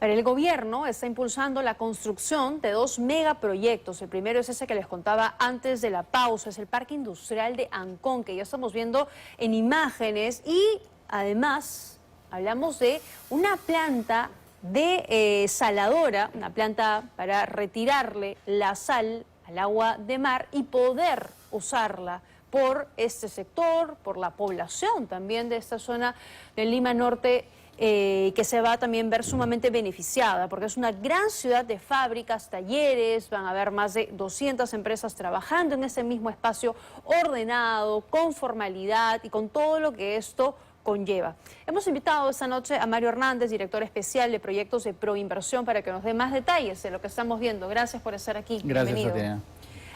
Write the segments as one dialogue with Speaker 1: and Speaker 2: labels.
Speaker 1: Pero el gobierno está impulsando la construcción de 2 megaproyectos. El primero es ese que les contaba antes de la pausa, es el Parque Industrial de Ancón, que ya estamos viendo en imágenes. Y además hablamos de una planta de saladora, una planta para retirarle la sal al agua de mar y poder usarla por este sector, por la población también de esta zona de Lima Norte, que se va a también ver sumamente beneficiada, porque es una gran ciudad de fábricas, talleres, van a haber más de 200 empresas trabajando en ese mismo espacio ordenado, con formalidad y con todo lo que esto conlleva. Hemos invitado esta noche a Mario Hernández, director especial de proyectos de Proinversión, para que nos dé más detalles de lo que estamos viendo. Gracias por estar aquí.
Speaker 2: Gracias,
Speaker 1: Bienvenido.
Speaker 2: Tatiana.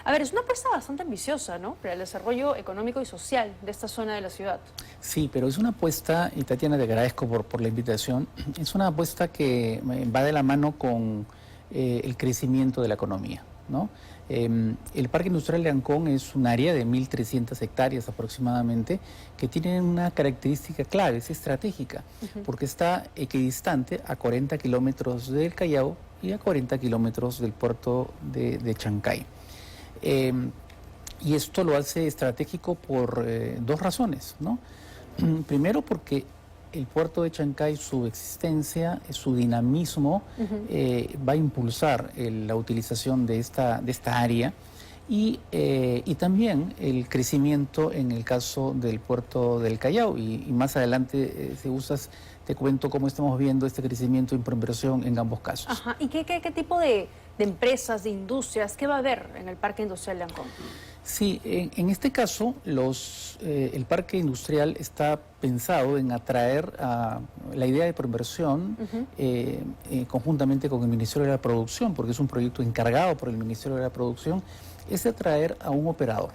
Speaker 1: A ver, es una apuesta bastante ambiciosa, ¿no?, para el desarrollo económico y social de esta zona de la ciudad.
Speaker 2: Sí, pero es una apuesta, y Tatiana, te agradezco por la invitación, es una apuesta que va de la mano con el crecimiento de la economía, ¿no? El Parque Industrial de Ancón es un área de 1.300 hectáreas aproximadamente, que tiene una característica clave, es estratégica, porque está equidistante a 40 kilómetros del Callao y a 40 kilómetros del puerto de Chancay. Y esto lo hace estratégico por dos razones, ¿no? Primero, porque el puerto de Chancay, su existencia, su dinamismo, va a impulsar la utilización de esta área y también el crecimiento en el caso del puerto del Callao. Y más adelante, si gustas, te cuento cómo estamos viendo este crecimiento en proinversión en ambos casos.
Speaker 1: Ajá. ¿Y qué tipo de empresas, de industrias, qué va a haber en el Parque Industrial de Ancón?
Speaker 2: Sí, en este caso el parque industrial está pensado en atraer la idea de proinversión conjuntamente con el Ministerio de la Producción, porque es un proyecto encargado por el Ministerio de la Producción, es atraer a un operador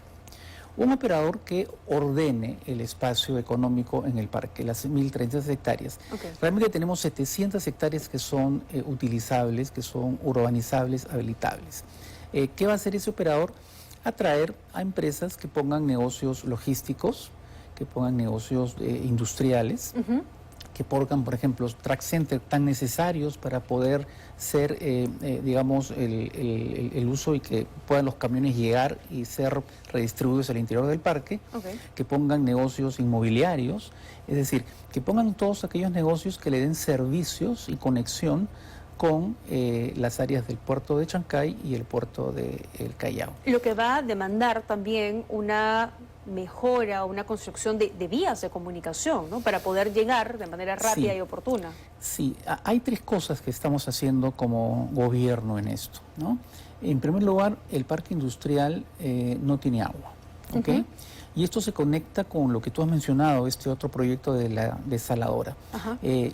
Speaker 2: que ordene el espacio económico en el parque, las 1.300 hectáreas. Okay. Realmente tenemos 700 hectáreas que son utilizables, que son urbanizables, habilitables. ¿Qué va a hacer ese operador? Atraer a empresas que pongan negocios logísticos, que pongan negocios industriales, que pongan, por ejemplo, track center tan necesarios para poder ser, digamos, el uso y que puedan los camiones llegar y ser redistribuidos al interior del parque, que pongan negocios inmobiliarios, es decir, que pongan todos aquellos negocios que le den servicios y conexión con las áreas del puerto de Chancay y el puerto del Callao.
Speaker 1: Lo que va a demandar también una mejora, una construcción de vías de comunicación, ¿no?, para poder llegar de manera rápida y oportuna. Sí,
Speaker 2: hay tres cosas que estamos haciendo como gobierno en esto, ¿no? En primer lugar, el parque industrial no tiene agua, ¿ok? Y esto se conecta con lo que tú has mencionado, este otro proyecto de la desaladora.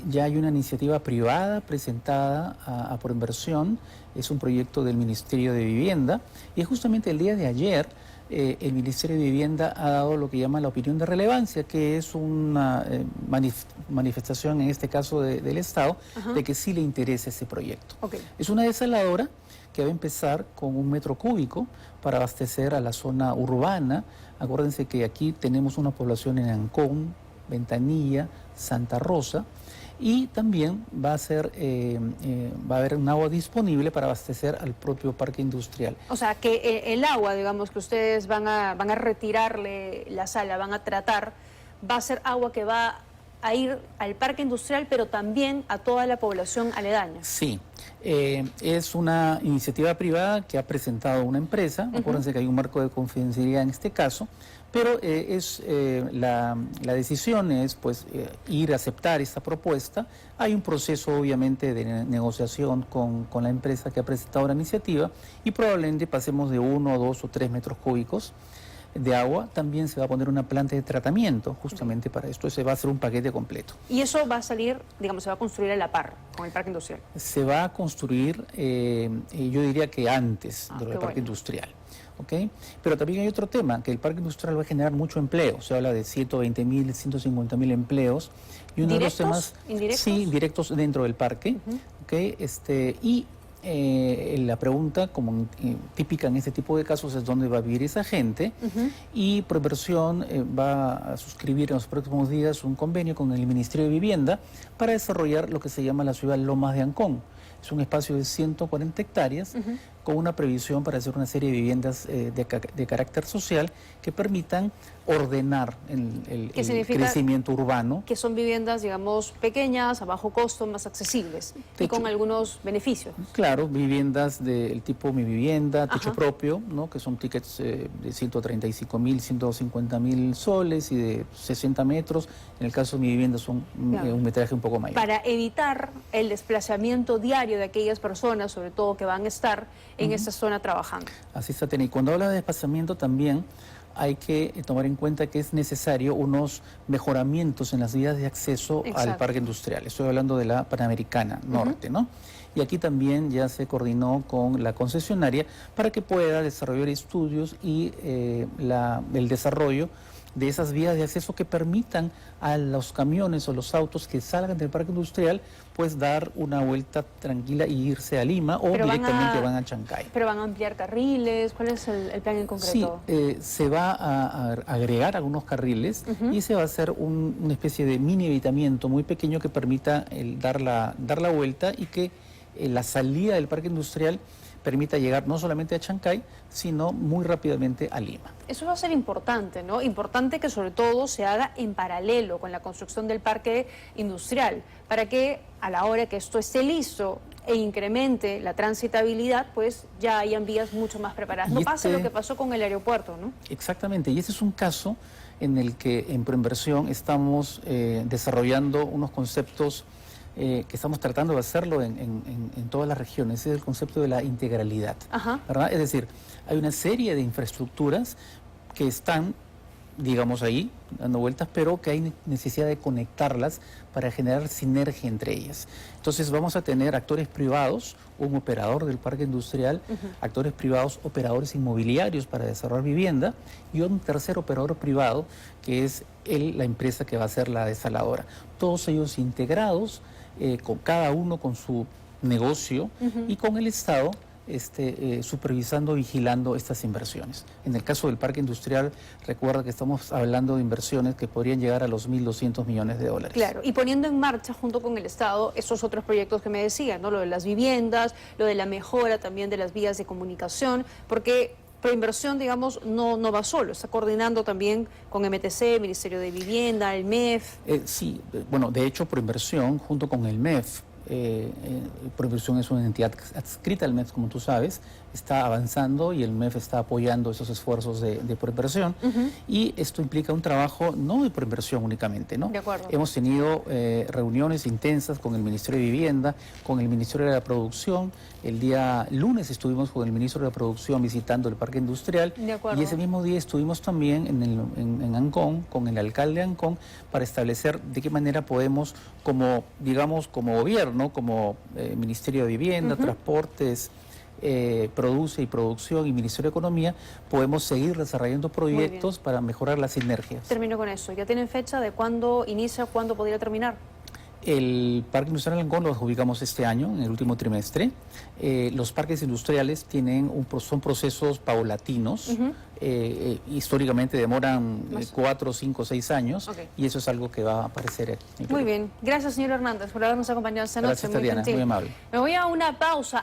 Speaker 2: Ya hay una iniciativa privada presentada a Proinversión, es un proyecto del Ministerio de Vivienda, y justamente el día de ayer el Ministerio de Vivienda ha dado lo que llama la opinión de relevancia, que es una manifestación, en este caso del Estado, de que sí le interesa ese proyecto. Es una desaladora que va a empezar con 1 metro cúbico para abastecer a la zona urbana. Acuérdense que aquí tenemos una población en Ancón, Ventanilla, Santa Rosa, y también va a haber un agua disponible para abastecer al propio parque industrial.
Speaker 1: O sea, que el agua, digamos, que ustedes van a retirarle la sal, la van a tratar, va a ser agua que va a ir al parque industrial, pero también a toda la población aledaña.
Speaker 2: Sí, es una iniciativa privada que ha presentado una empresa. Acuérdense que hay un marco de confidencialidad en este caso, pero la decisión es pues ir a aceptar esta propuesta. Hay un proceso obviamente de negociación con la empresa que ha presentado la iniciativa y probablemente pasemos de 1, 2 o 3 metros cúbicos de agua. También se va a poner una planta de tratamiento justamente para esto. Se va a hacer un paquete completo.
Speaker 1: ¿Y eso va a salir, digamos, se va a construir a la par con el parque industrial?
Speaker 2: Se va a construir, yo diría que antes del parque industrial. ¿Okay? Pero también hay otro tema, que el parque industrial va a generar mucho empleo. Se habla de 120.000, 150.000 empleos. Y uno
Speaker 1: ¿Directos?
Speaker 2: De los temas,
Speaker 1: ¿Indirectos?
Speaker 2: Sí, directos dentro del parque. ¿Okay? Y la pregunta, como típica en este tipo de casos, es dónde va a vivir esa gente. Y Proinversión va a suscribir en los próximos días un convenio con el Ministerio de Vivienda para desarrollar lo que se llama la ciudad Lomas de Ancón. Es un espacio de 140 hectáreas con una previsión para hacer una serie de viviendas de carácter social que permitan ordenar el crecimiento urbano.
Speaker 1: Que son viviendas, digamos, pequeñas, a bajo costo, más accesibles y con algunos beneficios.
Speaker 2: Claro, viviendas del tipo Mi Vivienda, techo propio, ¿no? Que son tickets de 135.000, 150.000 soles y de 60 metros. En el caso de Mi Vivienda son un metraje un poco mayor.
Speaker 1: Para evitar el desplazamiento diario de aquellas personas, sobre todo que van a estar en esta zona trabajando.
Speaker 2: Así está, Teni. Cuando habla de desplazamiento también hay que tomar en cuenta que es necesario unos mejoramientos en las vías de acceso al parque industrial. Estoy hablando de la Panamericana Norte, ¿no? Y aquí también ya se coordinó con la concesionaria para que pueda desarrollar estudios y el desarrollo de esas vías de acceso que permitan a los camiones o los autos que salgan del parque industrial, pues dar una vuelta tranquila e irse a Lima o directamente van a Chancay.
Speaker 1: ¿Pero van a ampliar carriles? ¿Cuál es el plan en concreto?
Speaker 2: Sí, se va a agregar algunos carriles y se va a hacer una especie de mini evitamiento muy pequeño que permita dar la vuelta y que la salida del parque industrial permita llegar no solamente a Chancay, sino muy rápidamente a Lima.
Speaker 1: Eso va a ser importante, ¿no? Importante que sobre todo se haga en paralelo con la construcción del parque industrial, para que a la hora que esto esté listo e incremente la transitabilidad, pues ya hayan vías mucho más preparadas. No pasa lo que pasó con el aeropuerto, ¿no? Exactamente,
Speaker 2: y ese es un caso en el que en Proinversión estamos desarrollando unos conceptos que estamos tratando de hacerlo en todas las regiones. Ese es el concepto de la integralidad, ¿verdad? Es decir, hay una serie de infraestructuras que están, digamos, ahí, dando vueltas, pero que hay necesidad de conectarlas para generar sinergia entre ellas. Entonces vamos a tener actores privados, un operador del parque industrial, actores privados, operadores inmobiliarios para desarrollar vivienda, y un tercer operador privado, que es la empresa que va a ser la desaladora. Todos ellos integrados, con cada uno con su negocio y con el Estado supervisando, vigilando estas inversiones. En el caso del parque industrial, recuerda que estamos hablando de inversiones que podrían llegar a los 1.200 millones de dólares.
Speaker 1: Claro, y poniendo en marcha junto con el Estado estos otros proyectos que me decían, ¿no? Lo de las viviendas, lo de la mejora también de las vías de comunicación, porque Proinversión, digamos, no va solo, está coordinando también con MTC, Ministerio de Vivienda, el MEF.
Speaker 2: Sí, bueno, de hecho Proinversión junto con el MEF, Proinversión es una entidad adscrita al MEF, como tú sabes, está avanzando y el MEF está apoyando esos esfuerzos de Proinversión. Y esto implica un trabajo no de Proinversión únicamente, ¿no?
Speaker 1: De acuerdo.
Speaker 2: Hemos tenido reuniones intensas con el Ministerio de Vivienda, con el Ministerio de la Producción. El día lunes estuvimos con el Ministro de la Producción visitando el parque industrial.
Speaker 1: De acuerdo.
Speaker 2: Y ese mismo día estuvimos también en Ancón, con el alcalde de Ancón, para establecer de qué manera podemos, como, digamos, como gobierno, como Ministerio de Vivienda, Transportes, Produce y Producción y Ministerio de Economía, podemos seguir desarrollando proyectos para mejorar las sinergias.
Speaker 1: Termino con eso. ¿Ya tienen fecha de cuándo inicia, cuándo podría terminar?
Speaker 2: El Parque Industrial Ancón lo adjudicamos este año, en el último trimestre. Los parques industriales son procesos paulatinos. Históricamente demoran 4, 5, 6 años. Y eso es algo que va a aparecer.
Speaker 1: Muy bien. Gracias, señor Hernández, por habernos acompañado esta noche.
Speaker 2: Gracias, Tatiana. Muy amable.
Speaker 1: Me voy a una pausa.